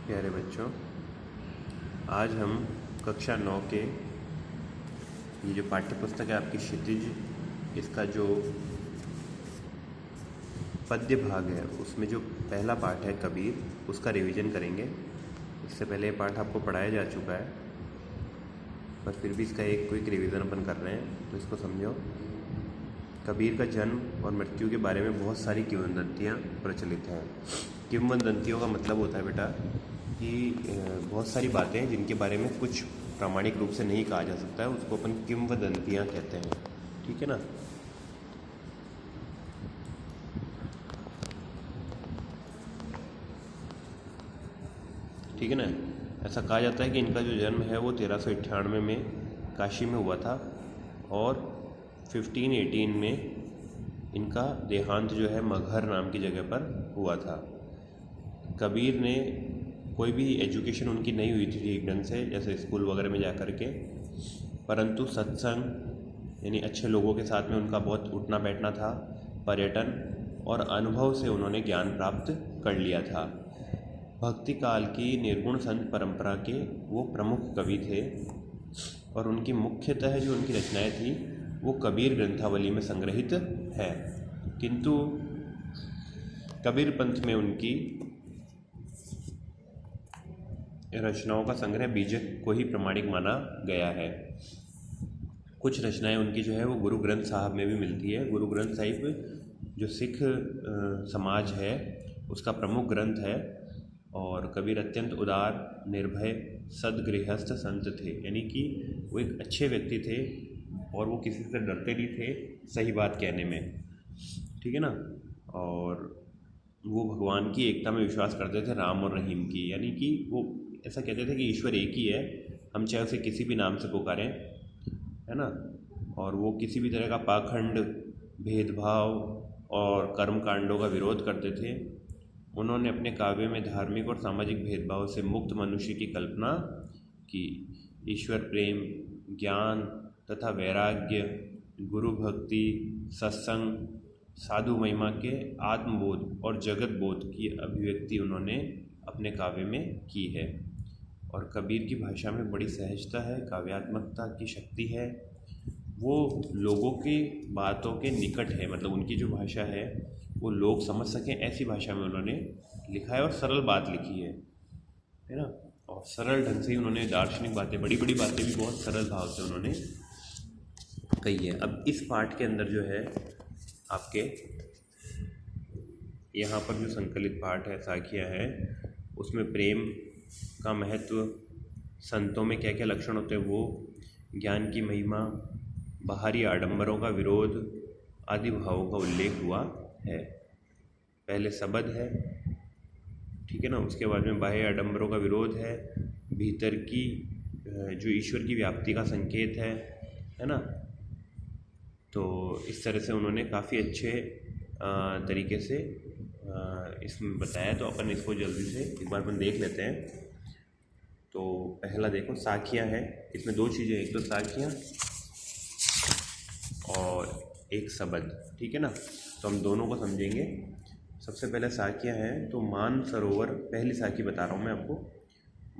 प्यारे बच्चों, आज हम कक्षा 9 के ये जो पाठ्य पुस्तक है आपकी क्षितिज, इसका जो पद्य भाग है उसमें जो पहला पाठ है कबीर, उसका रिवीजन करेंगे। इससे पहले ये पाठ आपको पढ़ाया जा चुका है, पर फिर भी इसका एक क्विक रिवीजन अपन कर रहे हैं, तो इसको समझो। कबीर का जन्म और मृत्यु के बारे में बहुत सारी किंवदंतियाँ प्रचलित हैं। किंवदंतियों का मतलब होता है बेटा कि बहुत सारी बातें हैं जिनके बारे में कुछ प्रामाणिक रूप से नहीं कहा जा सकता है, उसको अपन किंवदंतियाँ कहते हैं। ठीक है ना। ठीक है ना। ऐसा कहा जाता है कि इनका जो जन्म है वो 1398 में काशी में हुआ था और 1518 में इनका देहांत जो है मगहर नाम की जगह पर हुआ था। कबीर ने कोई भी एजुकेशन उनकी नहीं हुई थी ठीक ढंग से, जैसे स्कूल वगैरह में जा कर के, परंतु सत्संग यानी अच्छे लोगों के साथ में उनका बहुत उठना बैठना था, पर्यटन और अनुभव से उन्होंने ज्ञान प्राप्त कर लिया था। भक्ति काल की निर्गुण संत परंपरा के वो प्रमुख कवि थे और उनकी मुख्यतः जो उनकी रचनाएं थी वो कबीर ग्रंथावली में संग्रहित है, किंतु कबीर पंथ में उनकी रचनाओं का संग्रह बीजक को ही प्रमाणिक माना गया है। कुछ रचनाएं उनकी जो है वो गुरु ग्रंथ साहब में भी मिलती है। गुरु ग्रंथ साहिब जो सिख समाज है उसका प्रमुख ग्रंथ है और कबीर अत्यंत उदार, निर्भय, सद्गृहस्थ संत थे, यानी कि वो एक अच्छे व्यक्ति थे और वो किसी से डरते नहीं थे सही बात कहने में। ठीक है ना। और वो भगवान की एकता में विश्वास करते थे, राम और रहीम की, यानी कि वो ऐसा कहते थे कि ईश्वर एक ही है, हम चाहे उसे किसी भी नाम से पुकारें, है ना। और वो किसी भी तरह का पाखंड, भेदभाव और कर्म कांडों का विरोध करते थे। उन्होंने अपने काव्य में धार्मिक और सामाजिक भेदभाव से मुक्त मनुष्य की कल्पना की। ईश्वर प्रेम, ज्ञान तथा वैराग्य, गुरु भक्ति, सत्संग, साधु महिमा के आत्मबोध और जगत बोध की अभिव्यक्ति उन्होंने अपने काव्य में की है। और कबीर की भाषा में बड़ी सहजता है, काव्यात्मकता की शक्ति है, वो लोगों की बातों के निकट है, मतलब उनकी जो भाषा है वो लोग समझ सकें ऐसी भाषा में उन्होंने लिखा है और सरल बात लिखी है ना। और सरल ढंग से ही उन्होंने दार्शनिक बातें, बड़ी बड़ी बातें भी बहुत सरल भाव से उन्होंने कही है। अब इस पाठ के अंदर जो है आपके यहाँ पर जो संकलित पाठ है, साखियाँ है, उसमें प्रेम का महत्व, संतों में क्या क्या लक्षण होते हैं वो, ज्ञान की महिमा, बाहरी आडंबरों का विरोध आदि भावों का उल्लेख हुआ है। पहले सबद है, ठीक है ना, उसके बाद में बाह्य आडंबरों का विरोध है, भीतर की जो ईश्वर की व्याप्ति का संकेत है ना। तो इस तरह से उन्होंने काफ़ी अच्छे तरीके से इसमें बताया। तो अपन इसको जल्दी से एक बार अपन देख लेते हैं। तो पहला देखो, साखियाँ है, इसमें दो चीज़ें, एक तो साखियाँ और एक सबद। ठीक है ना। तो हम दोनों को समझेंगे। सबसे पहले साखियाँ हैं, तो मान सरोवर, पहली साखी बता रहा हूँ मैं आपको।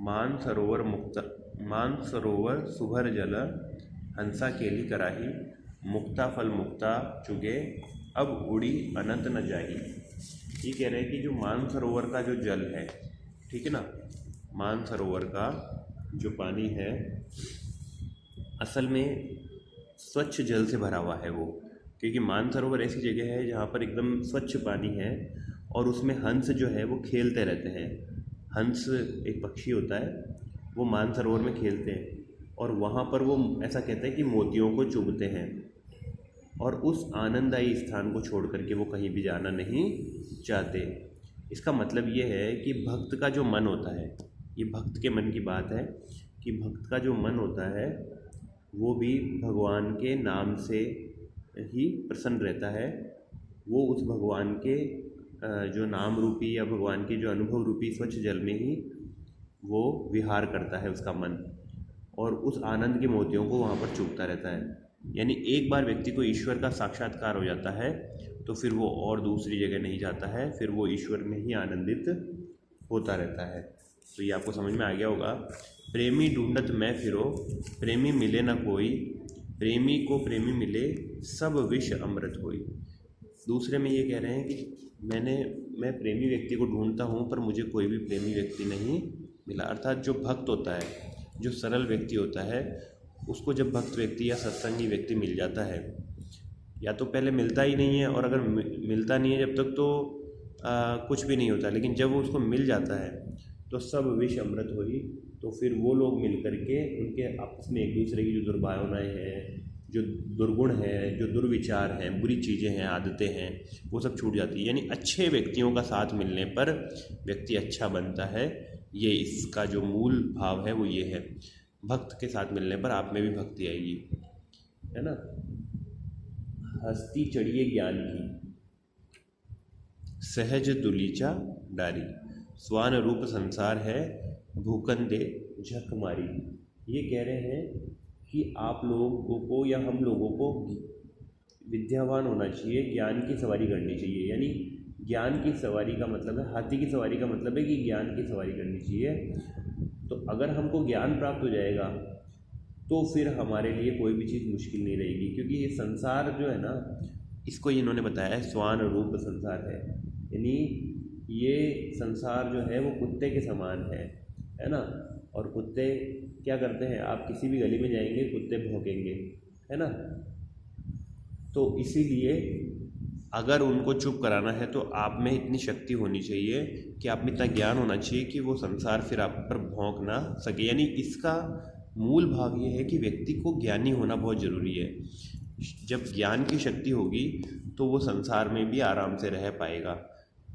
मान सरोवर सुभर जल, हंसा केली कराही, मुक्ता फल मुक्ता चुगे, अब उड़ी अनंत न जाही। ये कह रहे हैं कि जो मान सरोवर का जो जल है, ठीक है ना, मान सरोवर का जो पानी है असल में स्वच्छ जल से भरा हुआ है वो, क्योंकि मानसरोवर ऐसी जगह है जहाँ पर एकदम स्वच्छ पानी है और उसमें हंस जो है वो खेलते रहते हैं। हंस एक पक्षी होता है, वो मानसरोवर में खेलते हैं और वहाँ पर वो ऐसा कहते हैं कि मोतियों को चुगते हैं और उस आनंददायी स्थान को छोड़ करके वो कहीं भी जाना नहीं चाहते। इसका मतलब ये है कि भक्त का जो मन होता है, ये भक्त के मन की बात है कि भक्त का जो मन होता है वो भी भगवान के नाम से ही प्रसन्न रहता है। वो उस भगवान के जो नाम रूपी या भगवान के जो अनुभव रूपी स्वच्छ जल में ही वो विहार करता है उसका मन, और उस आनंद के मोतियों को वहाँ पर चूमता रहता है। यानी एक बार व्यक्ति को ईश्वर का साक्षात्कार हो जाता है तो फिर वो और दूसरी जगह नहीं जाता है, फिर वो ईश्वर में ही आनंदित होता रहता है। तो ये आपको समझ में आ गया होगा। प्रेमी ढूंढत मैं फिरो, प्रेमी मिले ना कोई, प्रेमी को प्रेमी मिले, सब विष अमृत होई। दूसरे में ये कह रहे हैं कि मैं प्रेमी व्यक्ति को ढूंढता हूँ पर मुझे कोई भी प्रेमी व्यक्ति नहीं मिला। अर्थात जो भक्त होता है, जो सरल व्यक्ति होता है, उसको जब भक्त व्यक्ति या सत्संगी व्यक्ति मिल जाता है, या तो पहले मिलता ही नहीं है, और अगर मिलता नहीं है जब तक तो कुछ भी नहीं होता, लेकिन जब वो उसको मिल जाता है तो सब विष अमृत होई। तो फिर वो लोग मिल करके उनके आपस में एक दूसरे की जो दुर्भावनाएं हैं, जो दुर्गुण हैं, जो दुर्विचार हैं, बुरी चीज़ें हैं, आदतें हैं, वो सब छूट जाती है। यानी अच्छे व्यक्तियों का साथ मिलने पर व्यक्ति अच्छा बनता है। ये इसका जो मूल भाव है वो ये है। भक्त के साथ मिलने पर आप में भी भक्ति आएगी, है ना। हस्ती चढ़िए ज्ञान की, सहज दुलीचा डारी, स्वान रूप संसार है, भूकन दे झक मारी। ये कह रहे हैं कि आप लोगों को या हम लोगों को विद्यावान होना चाहिए, ज्ञान की सवारी करनी चाहिए। यानी ज्ञान की सवारी का मतलब है, हाथी की सवारी का मतलब है कि ज्ञान की सवारी करनी चाहिए। तो अगर हमको ज्ञान प्राप्त हो जाएगा तो फिर हमारे लिए कोई भी चीज़ मुश्किल नहीं रहेगी, क्योंकि ये संसार जो है ना, इसको इन्होंने बताया है स्वान रूप संसार है। यानी ये संसार जो है वो कुत्ते के समान है ना। और कुत्ते क्या करते हैं, आप किसी भी गली में जाएंगे कुत्ते भौंकेंगे, है ना। तो इसीलिए अगर उनको चुप कराना है तो आप में इतनी शक्ति होनी चाहिए कि आप में इतना ज्ञान होना चाहिए कि वो संसार फिर आप पर भौंक ना सके। यानी इसका मूल भाव ये है कि व्यक्ति को ज्ञानी होना बहुत ज़रूरी है। जब ज्ञान की शक्ति होगी तो वो संसार में भी आराम से रह पाएगा।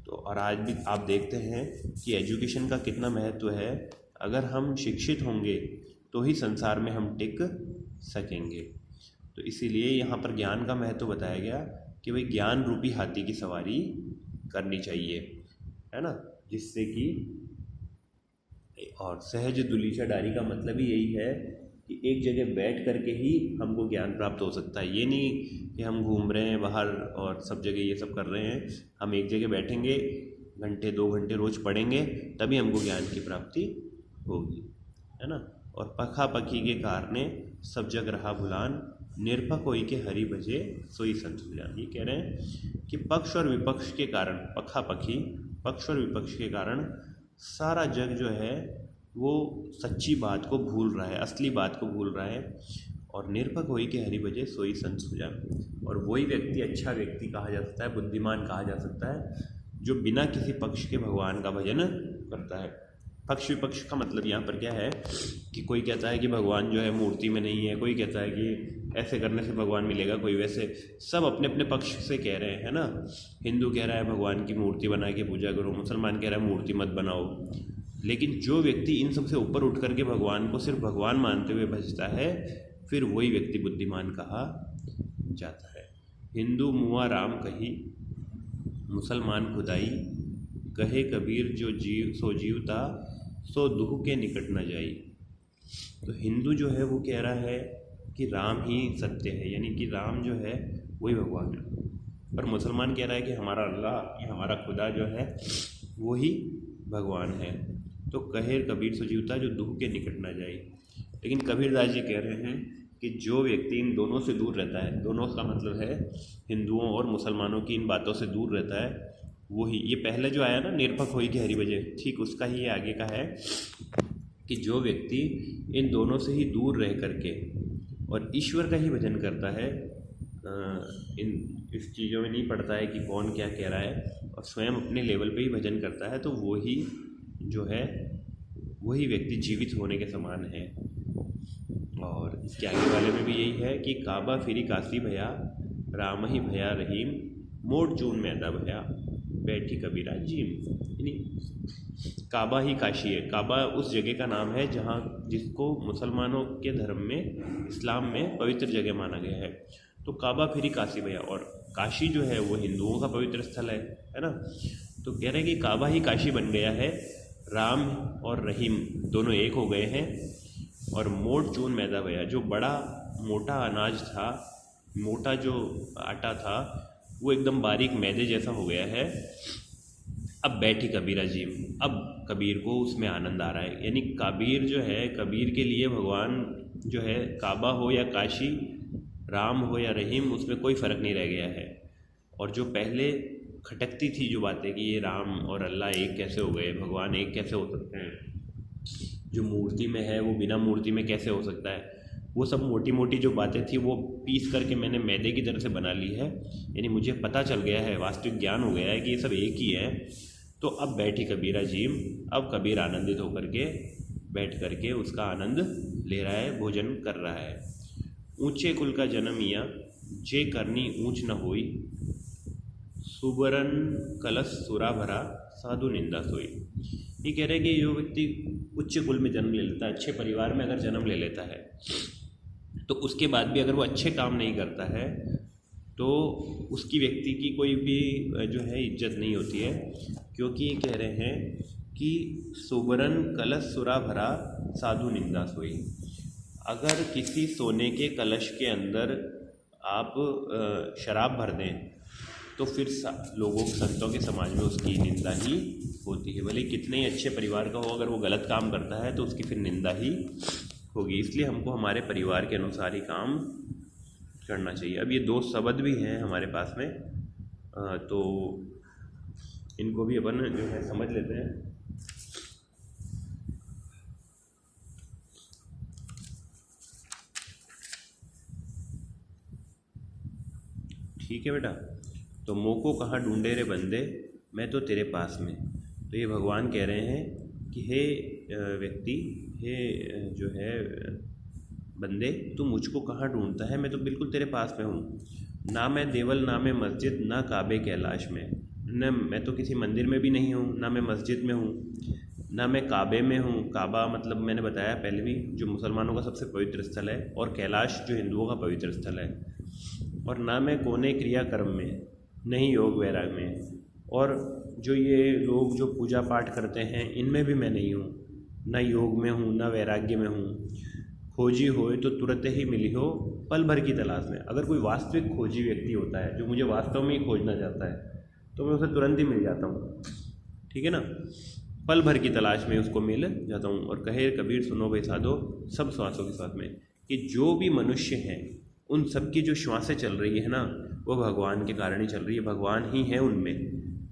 तो और आज भी आप देखते हैं कि एजुकेशन का कितना महत्व है। अगर हम शिक्षित होंगे तो ही संसार में हम टिक सकेंगे। तो इसीलिए यहाँ पर ज्ञान का महत्व बताया गया कि भाई ज्ञान रूपी हाथी की सवारी करनी चाहिए, है ना, जिससे कि और सहज दुलीचा डारी का मतलब ही यही है कि एक जगह बैठ करके ही हमको ज्ञान प्राप्त हो सकता है। ये नहीं कि हम घूम रहे हैं बाहर और सब जगह ये सब कर रहे हैं। हम एक जगह बैठेंगे, घंटे 2 घंटे रोज़ पढ़ेंगे, तभी हमको ज्ञान की प्राप्ति होगी, है ना। और पखा पखी के कारणे सब जग रहा भुलान, निरपक होई के हरि भजे सोई संत सुजान। ये कह रहे हैं कि पक्ष और विपक्ष के कारण, पखा पखी पक्ष और विपक्ष के कारण सारा जग जो है वो सच्ची बात को भूल रहा है, असली बात को भूल रहा है। और निरपक होई के हरि भजे सोई संत सुजान। और वही व्यक्ति अच्छा व्यक्ति कहा जा सकता है, बुद्धिमान कहा जा सकता है, जो बिना किसी पक्ष के भगवान का भजन करता है। पक्ष विपक्ष का मतलब यहाँ पर क्या है कि कोई कहता है कि भगवान जो है मूर्ति में नहीं है, कोई कहता है कि ऐसे करने से भगवान मिलेगा, कोई वैसे, सब अपने अपने पक्ष से कह रहे हैं ना। हिंदू कह रहा है भगवान की मूर्ति बना के पूजा करो, मुसलमान कह रहा है मूर्ति मत बनाओ। लेकिन जो व्यक्ति इन सब से ऊपर उठ करके भगवान को सिर्फ भगवान मानते हुए भजता है, फिर वही व्यक्ति बुद्धिमान कहा जाता है। हिंदू मुआ राम कही, मुसलमान खुदाई, कहे कबीर जो जीव सो जीवता, सो दुह के निकट न जाई। तो हिंदू जो है वो कह रहा है कि राम ही सत्य है, यानी कि राम जो है वही भगवान है। पर मुसलमान कह रहा है कि हमारा अल्लाह या हमारा खुदा जो है वही भगवान है। तो कहे कबीर सो जीवता, जो दुह के निकट ना जाए। लेकिन कबीरदास जी कह रहे हैं कि जो व्यक्ति इन दोनों से दूर रहता है, दोनों का मतलब है हिंदुओं और मुसलमानों की इन बातों से दूर रहता है, वही ये पहले जो आया ना निरपक होई के हरि भजे, ठीक उसका ही ये आगे का है कि जो व्यक्ति इन दोनों से ही दूर रह करके और ईश्वर का ही भजन करता है, इस चीज़ों में नहीं पड़ता है कि कौन क्या कह रहा है, और स्वयं अपने लेवल पे ही भजन करता है, तो वही जो है वही व्यक्ति जीवित होने के समान है। और इसके आगे वाले में भी यही है कि काबा फिरी काशी भया, राम ही भया रहीम, मोड़ चून मैदा भया, बैठी कबीरा जीम। यानी काबा ही काशी है। काबा उस जगह का नाम है जहाँ जिसको मुसलमानों के धर्म में, इस्लाम में पवित्र जगह माना गया है। तो काबा फिरी काशी भया, और काशी जो है वो हिंदुओं का पवित्र स्थल है ना। तो कह रहे हैं कि काबा ही काशी बन गया है, राम और रहीम दोनों एक हो गए हैं। और मोड़ चून मैदा भया, जो बड़ा मोटा अनाज था, मोटा जो आटा था, वो एकदम बारीक मैदे जैसा हो गया है। अब बैठी कबीरा जी। अब कबीर को उसमें आनंद आ रहा है, यानी कबीर जो है, कबीर के लिए भगवान जो है, काबा हो या काशी, राम हो या रहीम, उसमें कोई फ़र्क नहीं रह गया है। और जो पहले खटकती थी जो बातें कि ये राम और अल्लाह एक कैसे हो गए, भगवान एक कैसे हो सकते हैं, जो मूर्ति में है वो बिना मूर्ति में कैसे हो सकता है, वो सब मोटी मोटी जो बातें थी वो पीस करके मैंने मैदे की तरह से बना ली है। यानी मुझे पता चल गया है, वास्तविक ज्ञान हो गया है कि ये सब एक ही है। तो अब बैठी कबीरा जीम, अब कबीर आनंदित होकर के बैठ करके उसका आनंद ले रहा है, भोजन कर रहा है। ऊंचे कुल का जन्म या जे करनी ऊंच न होई, सुबरन कलश सुरा भरा साधु निंदा सोई। ये कह रहे हैं कि जो व्यक्ति उच्च कुल में जन्म ले लेता है, अच्छे परिवार में अगर जन्म ले लेता है, तो उसके बाद भी अगर वो अच्छे काम नहीं करता है तो उसकी व्यक्ति की कोई भी जो है इज्जत नहीं होती है। क्योंकि ये कह रहे हैं कि सुबरन कलश सुरा भरा साधु निंदा सोई। अगर किसी सोने के कलश के अंदर आप शराब भर दें तो फिर लोगों, संतों के समाज में उसकी निंदा ही होती है। भले कितने ही अच्छे परिवार का हो, अगर वो गलत काम करता है तो उसकी फिर निंदा ही होगी। इसलिए हमको हमारे परिवार के अनुसार ही काम करना चाहिए। अब ये दो शब्द भी हैं हमारे पास में, तो इनको भी अपन जो है समझ लेते हैं। ठीक है बेटा। तो मोह को कहाँ ढूंढे रे बंदे, मैं तो तेरे पास में। तो ये भगवान कह रहे हैं कि हे व्यक्ति, हे जो है बंदे, तू मुझको कहाँ ढूंढता है, मैं तो बिल्कुल तेरे पास में हूँ। ना मैं देवल, ना मैं मस्जिद, ना काबे कैलाश में। न मैं तो किसी मंदिर में भी नहीं हूँ, ना मैं मस्जिद में हूँ, ना मैं काबे में हूँ। काबा मतलब मैंने बताया पहले भी, जो मुसलमानों का सबसे पवित्र स्थल है, और कैलाश जो हिंदुओं का पवित्र स्थल है। और ना मैं कोने क्रिया कर्म में, नहीं योग वैराग में। और जो ये लोग जो पूजा पाठ करते हैं, इनमें भी मैं नहीं हूँ, ना योग में हूँ, ना वैराग्य में हूँ। खोजी होए तो तुरंत ही मिली हो, पल भर की तलाश में। अगर कोई वास्तविक खोजी व्यक्ति होता है, जो मुझे वास्तव में ही खोजना चाहता है, तो मैं उसे तुरंत ही मिल जाता हूँ। ठीक है ना, पल भर की तलाश में उसको मिल जाता हूँ। और कहे कबीर सुनो भाई साधो, सब श्वासों के साथ में, कि जो भी मनुष्य हैं उन सब की जो श्वासें चल रही है ना, वो भगवान के कारण ही चल रही है। भगवान ही है उनमें,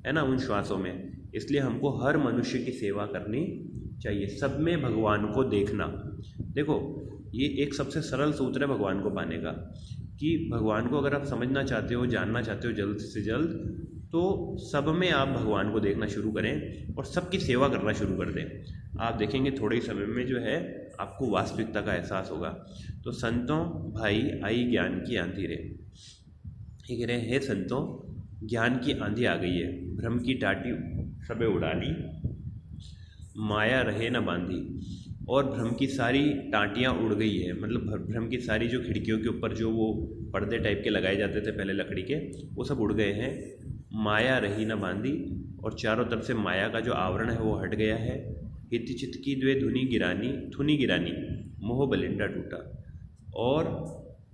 है ना, उन श्वासों में। इसलिए हमको हर मनुष्य की सेवा करनी चाहिए, सब में भगवान को देखना। देखो, ये एक सबसे सरल सूत्र है भगवान को पाने का, कि भगवान को अगर आप समझना चाहते हो, जानना चाहते हो जल्द से जल्द, तो सब में आप भगवान को देखना शुरू करें और सबकी सेवा करना शुरू कर दें। आप देखेंगे थोड़े ही समय में जो है आपको वास्तविकता का एहसास होगा। तो संतों भाई आई ज्ञान की आंधी रे, ये कह रहे हैं, हे संतों, ज्ञान की आंधी आ गई है, भ्रम की टाटी सबे उड़ानी, माया रहे न बांधी। और भ्रम की सारी टाटियाँ उड़ गई है, मतलब भ्रम की सारी जो खिड़कियों के ऊपर जो वो पर्दे टाइप के लगाए जाते थे पहले लकड़ी के, वो सब उड़ गए हैं। माया रही न बांधी, और चारों तरफ से माया का जो आवरण है वो हट गया है। हित चित की द्वे धुनी गिरानी, मोह बलिंडा टूटा। और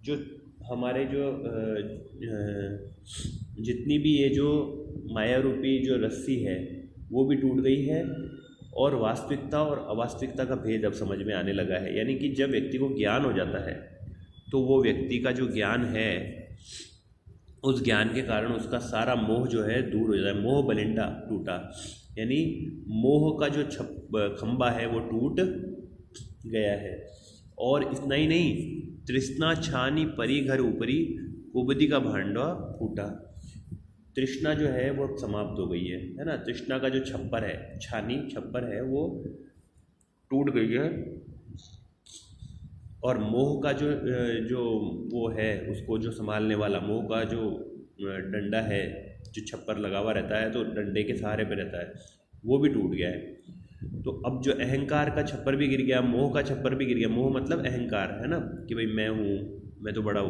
जो हमारे जो जितनी भी ये जो माया रूपी जो रस्सी है वो भी टूट गई है। और वास्तविकता और अवास्तविकता का भेद अब समझ में आने लगा है। यानी कि जब व्यक्ति को ज्ञान हो जाता है, तो वो व्यक्ति का जो ज्ञान है, उस ज्ञान के कारण उसका सारा मोह जो है दूर हो जाता है। मोह बलिंडा टूटा, यानी मोह का जो खंबा है वो टूट गया है। और इतना ही नहीं, तृष्णा छानी परी घर ऊपरी, कुबदी का भांडा फूटा। तृष्णा जो है वो समाप्त हो गई है ना। तृष्णा का जो छप्पर है, छानी छप्पर है, वो टूट गई है। और मोह का जो वो है, उसको जो संभालने वाला, मोह का जो डंडा है, जो छप्पर लगा हुआ रहता है, तो डंडे के सहारे पे रहता है, वो भी टूट गया है। तो अब जो अहंकार का छप्पर भी गिर गया, मोह का छप्पर भी गिर गया। मोह मतलब अहंकार, है ना, कि भाई मैं हूँ, मैं तो बड़ा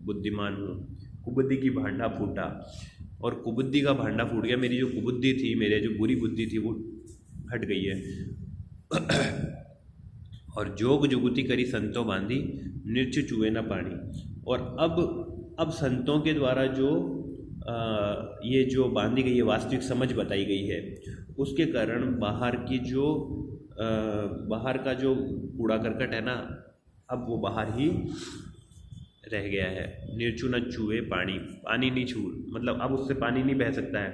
बुद्धिमान हूँ। कुबुद्धि की भांडा फूटा, और कुबुद्धि का भांडा फूट गया। मेरी जो कुबुद्धि थी, मेरे जो बुरी बुद्धि थी, वो हट गई है। और जोग जुगुति करी संतों बांधी, निर्च चुए न पानी। और अब संतों के द्वारा जो ये जो बांधी गई है वास्तविक समझ बताई गई है, उसके कारण बाहर का जो कूड़ा करकट है ना, अब वो बाहर ही रह गया है। निर्चु न छुए पानी, पानी नहीं छू, मतलब अब उससे पानी नहीं बह सकता है।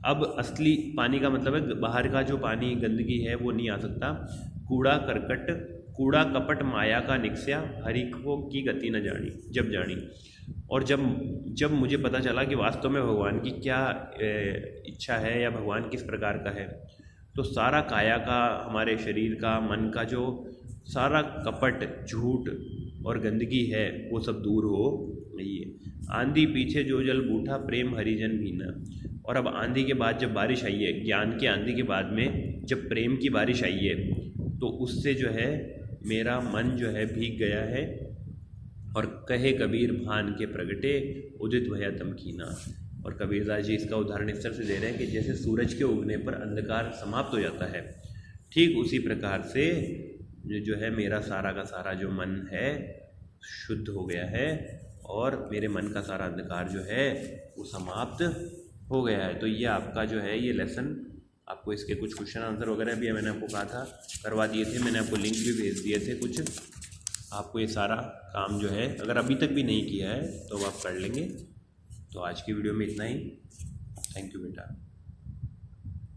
अब असली पानी का मतलब है बाहर का जो पानी गंदगी है वो नहीं आ सकता। कूड़ा कपट माया का निकस्या, हरि को की गति न जानी जब जानी। और जब मुझे पता चला कि वास्तव में भगवान की क्या इच्छा है या भगवान किस प्रकार का है, तो सारा काया का, हमारे शरीर का, मन का जो सारा कपट, झूठ और गंदगी है वो सब दूर हो गई है। आंधी पीछे जो जल बूठा, प्रेम हरिजन भीना। और अब आंधी के बाद जब बारिश आई है, ज्ञान की आंधी के बाद में जब प्रेम की बारिश आई है, तो उससे जो है मेरा मन जो है भीग गया है। और कहे कबीर भान के प्रगटे, उदित भया तमकीना। और कबीरदास जी इसका उदाहरण इस तरह से दे रहे हैं कि जैसे सूरज के उगने पर अंधकार समाप्त हो जाता है, ठीक उसी प्रकार से जो है मेरा सारा का सारा जो मन है शुद्ध हो गया है और मेरे मन का सारा अंधकार जो है वो समाप्त हो गया है। तो ये आपका जो है ये लेसन, आपको इसके कुछ क्वेश्चन आंसर वगैरह भी मैंने आपको कहा था करवा दिए थे, मैंने आपको लिंक भी भेज दिए थे कुछ। आपको ये सारा काम जो है अगर अभी तक भी नहीं किया है तो आप कर लेंगे। तो आज की वीडियो में इतना ही। थैंक यू बेटा।